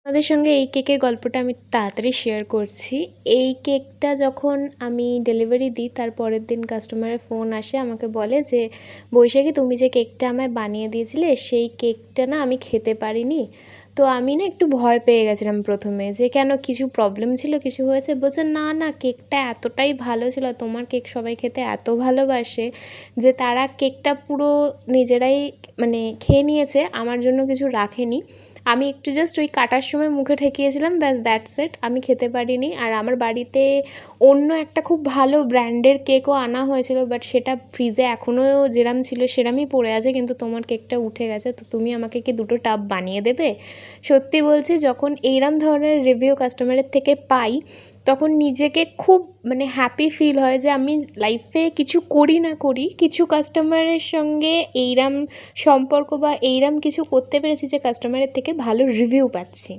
আপনাদের সঙ্গে এই কেকের গল্পটা আমি তাড়াতাড়ি শেয়ার করছি। এই কেকটা যখন আমি ডেলিভারি দিই তার পরের দিন কাস্টমারের ফোন আসে, আমাকে বলে যে, "বৈশাখী, তুমি যে কেকটা আমায় বানিয়ে দিয়েছিলে সেই কেকটা না আমি খেতে পারিনি।" তো আমি না একটু ভয় পেয়ে গেছিলাম ১ম এ যে কেন, কিছু প্রবলেম ছিল, কিছু হয়েছে? বলছে, "না, না, কেকটা এতটাই ভালো ছিল, তোমার কেক সবাই খেতে এত ভালোবাসে যে তারা কেকটা পুরো নিজেরাই মানে খেয়ে নিয়েছে, আমার জন্য কিছু রাখেনি। আমি একটু জাস্ট ওই কাটার সময় মুখে ঠেকিয়েছিলাম, ব্যাস দ্যাটস ইট, আমি খেতে পারিনি।" আর আমার বাড়িতে অন্য একটা খুব ভালো ব্র্যান্ডের কেকও আনা হয়েছিল, বাট সেটা ফ্রিজে এখনও যেরম ছিল সেরমই পড়ে আছে, কিন্তু তোমার কেকটা উঠে গেছে, তো তুমি আমাকে কি 2টো টাব বানিয়ে দেবে? সত্যি বলছি, যখন এইরম ধরনের রিভিউ কাস্টমারের থেকে পাই তখন নিজেকে খুব মানে হ্যাপি ফিল হয় যে আমি লাইফে কিছু করি না করি, কিছু কাস্টমারের সঙ্গে এইরম সম্পর্ক বা এইরম কিছু করতে পেরেছি যে কাস্টমারের থেকে ভালো রিভিউ পাচ্ছি।